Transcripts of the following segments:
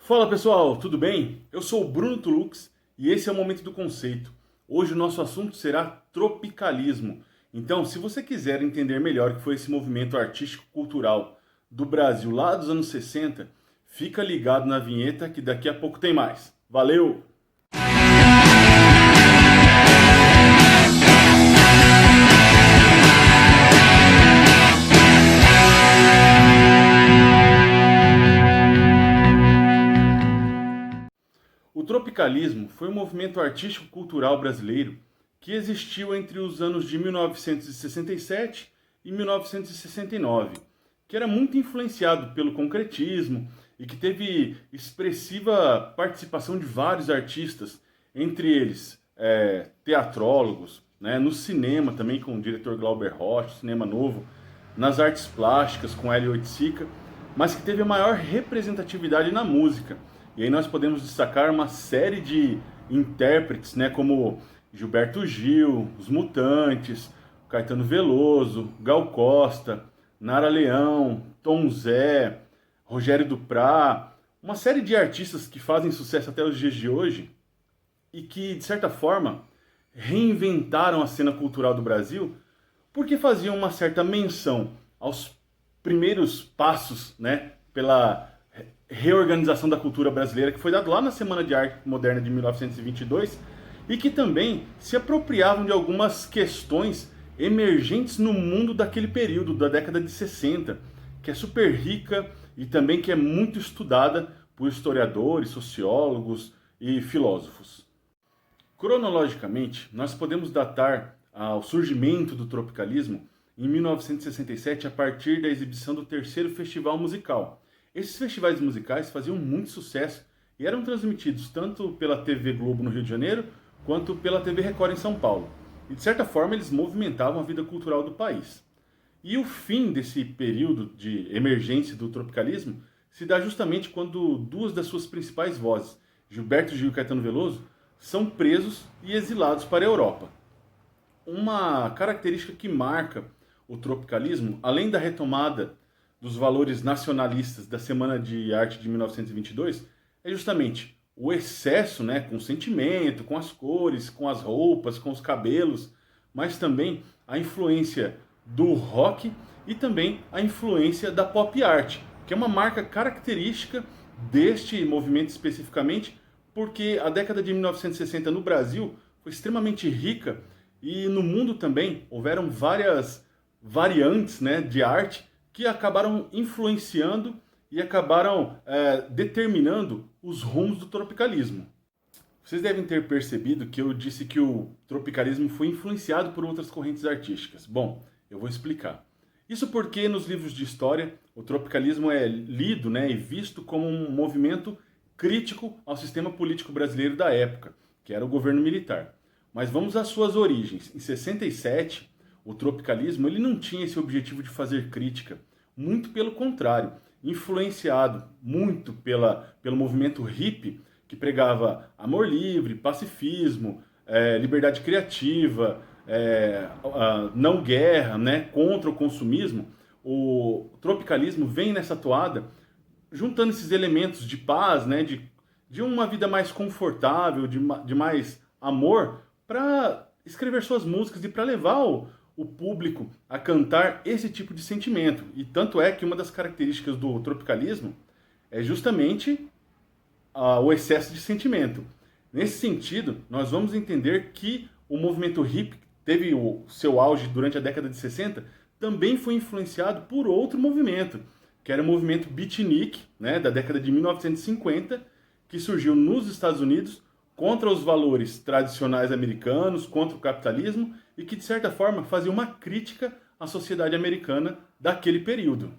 Fala pessoal, tudo bem? Eu sou o Bruno Tulux e esse é o Momento do Conceito. Hoje o nosso assunto será tropicalismo. Então, se você quiser entender melhor o que foi esse movimento artístico-cultural do Brasil lá dos anos 60, fica ligado na vinheta que daqui a pouco tem mais. Valeu! O tropicalismo foi um movimento artístico-cultural brasileiro que existiu entre os anos de 1967 e 1969, que era muito influenciado pelo concretismo e que teve expressiva participação de vários artistas, entre eles teatrólogos, né, no cinema também com o diretor Glauber Rocha, cinema novo, nas artes plásticas com Hélio Oiticica, mas que teve a maior representatividade na música. E aí nós podemos destacar uma série de intérpretes, né, como Gilberto Gil, Os Mutantes, Caetano Veloso, Gal Costa, Nara Leão, Tom Zé, Rogério Duprat, uma série de artistas que fazem sucesso até os dias de hoje e que, de certa forma, reinventaram a cena cultural do Brasil porque faziam uma certa menção aos primeiros passos, né, pela reorganização da cultura brasileira, que foi dado lá na Semana de Arte Moderna de 1922, e que também se apropriavam de algumas questões emergentes no mundo daquele período, da década de 60, que é super rica e também que é muito estudada por historiadores, sociólogos e filósofos. Cronologicamente, nós podemos datar o surgimento do tropicalismo em 1967 a partir da exibição do terceiro festival musical. Esses festivais musicais faziam muito sucesso e eram transmitidos tanto pela TV Globo no Rio de Janeiro, quanto pela TV Record em São Paulo. E de certa forma eles movimentavam a vida cultural do país. E o fim desse período de emergência do tropicalismo se dá justamente quando duas das suas principais vozes, Gilberto Gil e Caetano Veloso, são presos e exilados para a Europa. Uma característica que marca o tropicalismo, além da retomada dos valores nacionalistas da Semana de Arte de 1922, é justamente o excesso, né, com o sentimento, com as cores, com as roupas, com os cabelos, mas também a influência do rock e também a influência da pop art, que é uma marca característica deste movimento especificamente, porque a década de 1960 no Brasil foi extremamente rica e no mundo também houveram várias variantes, né, de arte que acabaram influenciando e acabaram determinando os rumos do tropicalismo. Vocês devem ter percebido que eu disse que o tropicalismo foi influenciado por outras correntes artísticas. Bom, eu vou explicar. Isso porque nos livros de história o tropicalismo é lido, né, e visto como um movimento crítico ao sistema político brasileiro da época, que era o governo militar. Mas vamos às suas origens. Em 67, o tropicalismo ele não tinha esse objetivo de fazer crítica, muito pelo contrário, influenciado muito pelo movimento hippie, que pregava amor livre, pacifismo, liberdade criativa, não guerra, né, contra o consumismo. O tropicalismo vem nessa toada, juntando esses elementos de paz, né, de uma vida mais confortável, de mais amor, para escrever suas músicas e para levar o público a cantar esse tipo de sentimento. E tanto é que uma das características do tropicalismo é justamente o excesso de sentimento. Nesse sentido, nós vamos entender que o movimento hippie teve o seu auge durante a década de 60, também foi influenciado por outro movimento, que era o movimento beatnik, né, da década de 1950, que surgiu nos Estados Unidos contra os valores tradicionais americanos, contra o capitalismo, e que, de certa forma, fazia uma crítica à sociedade americana daquele período.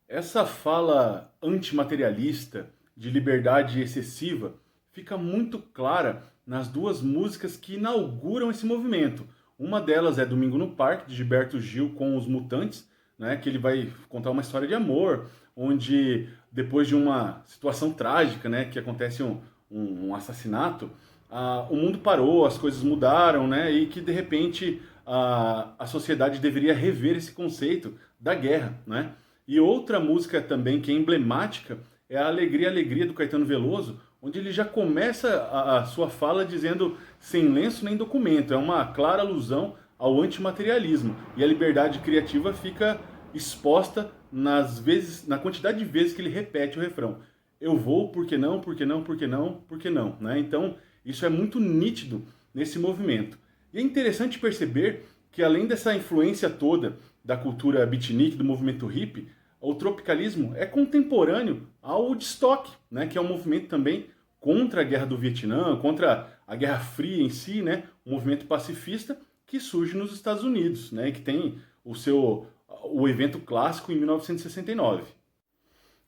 Essa fala antimaterialista, de liberdade excessiva, fica muito clara nas duas músicas que inauguram esse movimento. Uma delas é Domingo no Parque, de Gilberto Gil com Os Mutantes, né, que ele vai contar uma história de amor, onde, depois de uma situação trágica, né, que acontece um assassinato, o mundo parou, as coisas mudaram, né? E que de repente a sociedade deveria rever esse conceito da guerra, né? E outra música também que é emblemática é a Alegria, Alegria do Caetano Veloso, onde ele já começa a sua fala dizendo sem lenço nem documento. É uma clara alusão ao antimaterialismo. E a liberdade criativa fica exposta na quantidade de vezes que ele repete o refrão. Eu vou, por que não, por que não, por que não, por que não, né? Então, isso é muito nítido nesse movimento. E é interessante perceber que, além dessa influência toda da cultura beatnik, do movimento hippie, o tropicalismo é contemporâneo ao Woodstock, né? Que é um movimento também contra a guerra do Vietnã, contra a Guerra Fria em si, né? Um movimento pacifista que surge nos Estados Unidos, né? Que tem o evento clássico em 1969.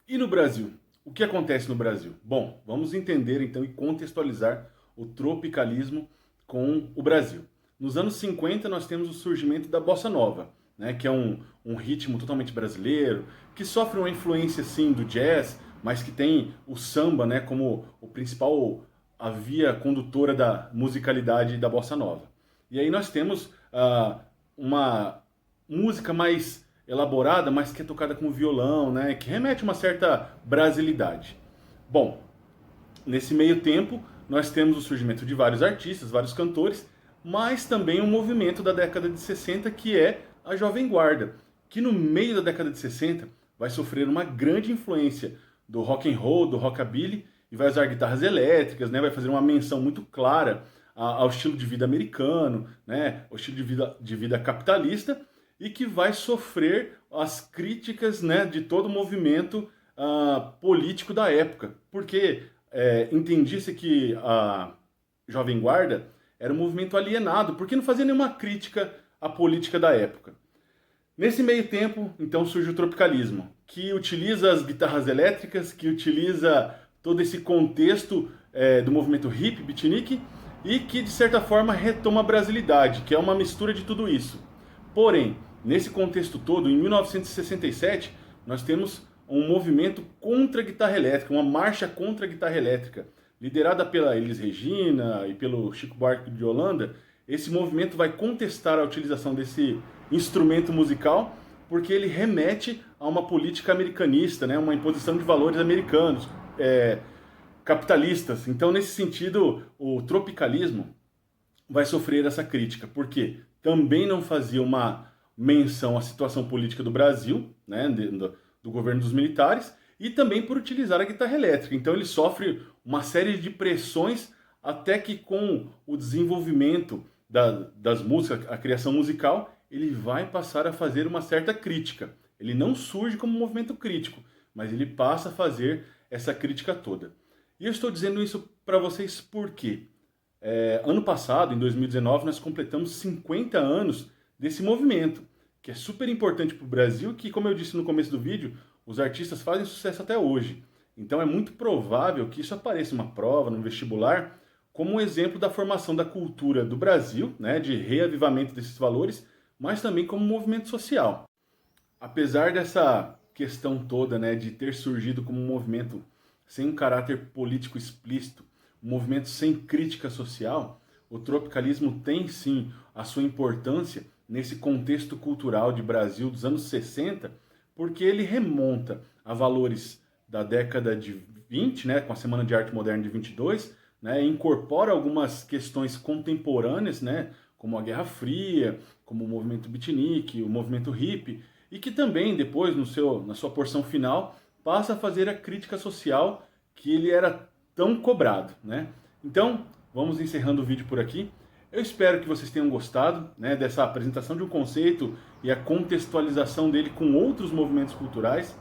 E no Brasil? O que acontece no Brasil? Bom, vamos entender então e contextualizar o tropicalismo com o Brasil. Nos anos 50 nós temos o surgimento da Bossa Nova, né, que é um ritmo totalmente brasileiro, que sofre uma influência sim do jazz, mas que tem o samba, né, como a via condutora da musicalidade da Bossa Nova. E aí nós temos uma música mais elaborada, mas que é tocada com violão, né, que remete a uma certa brasilidade. Bom, nesse meio tempo, nós temos o surgimento de vários artistas, vários cantores, mas também um movimento da década de 60 que é a Jovem Guarda, que no meio da década de 60 vai sofrer uma grande influência do rock and roll, do rockabilly, e vai usar guitarras elétricas, né, vai fazer uma menção muito clara ao estilo de vida americano, né, ao estilo de vida capitalista, e que vai sofrer as críticas, né, de todo o movimento político da época. Porque entendia-se que a Jovem Guarda era um movimento alienado, porque não fazia nenhuma crítica à política da época. Nesse meio tempo, então, surge o tropicalismo, que utiliza as guitarras elétricas, que utiliza todo esse contexto do movimento hippie, beatnik, e que, de certa forma, retoma a brasilidade, que é uma mistura de tudo isso. Porém, nesse contexto todo, em 1967, nós temos um movimento contra a guitarra elétrica, uma marcha contra a guitarra elétrica, liderada pela Elis Regina e pelo Chico Buarque de Holanda. Esse movimento vai contestar a utilização desse instrumento musical, porque ele remete a uma política americanista, né, uma imposição de valores americanos, capitalistas. Então, nesse sentido, o tropicalismo vai sofrer essa crítica, porque também não fazia uma menção à situação política do Brasil, né, do governo dos militares, e também por utilizar a guitarra elétrica. Então ele sofre uma série de pressões até que, com o desenvolvimento das músicas, a criação musical, ele vai passar a fazer uma certa crítica. Ele não surge como um movimento crítico, mas ele passa a fazer essa crítica toda. E eu estou dizendo isso para vocês porque ano passado, em 2019, nós completamos 50 anos desse movimento, que é super importante para o Brasil, que, como eu disse no começo do vídeo, os artistas fazem sucesso até hoje. Então é muito provável que isso apareça em uma prova, no vestibular, como um exemplo da formação da cultura do Brasil, né, de reavivamento desses valores, mas também como um movimento social. Apesar dessa questão toda, né, de ter surgido como um movimento sem um caráter político explícito, um movimento sem crítica social, o tropicalismo tem sim a sua importância nesse contexto cultural de Brasil dos anos 60, porque ele remonta a valores da década de 20, né, com a Semana de Arte Moderna de 22, né, e incorpora algumas questões contemporâneas, né, como a Guerra Fria, como o movimento beatnik, o movimento hippie, e que também depois, na sua porção final, passa a fazer a crítica social que ele era tão cobrado, né? Então, vamos encerrando o vídeo por aqui. Eu espero que vocês tenham gostado, né, dessa apresentação de um conceito e a contextualização dele com outros movimentos culturais,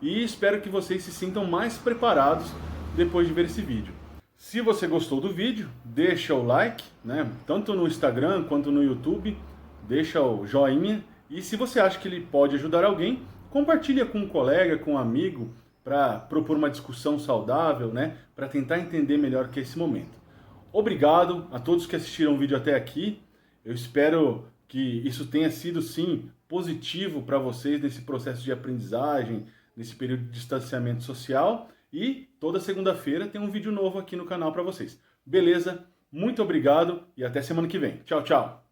e espero que vocês se sintam mais preparados depois de ver esse vídeo. Se você gostou do vídeo, deixa o like, né, tanto no Instagram quanto no YouTube, deixa o joinha, e se você acha que ele pode ajudar alguém, compartilha com um colega, com um amigo, para propor uma discussão saudável, né, para tentar entender melhor o que é esse momento. Obrigado a todos que assistiram o vídeo até aqui. Eu espero que isso tenha sido, sim, positivo para vocês nesse processo de aprendizagem, nesse período de distanciamento social. E toda segunda-feira tem um vídeo novo aqui no canal para vocês. Beleza? Muito obrigado e até semana que vem. Tchau, tchau!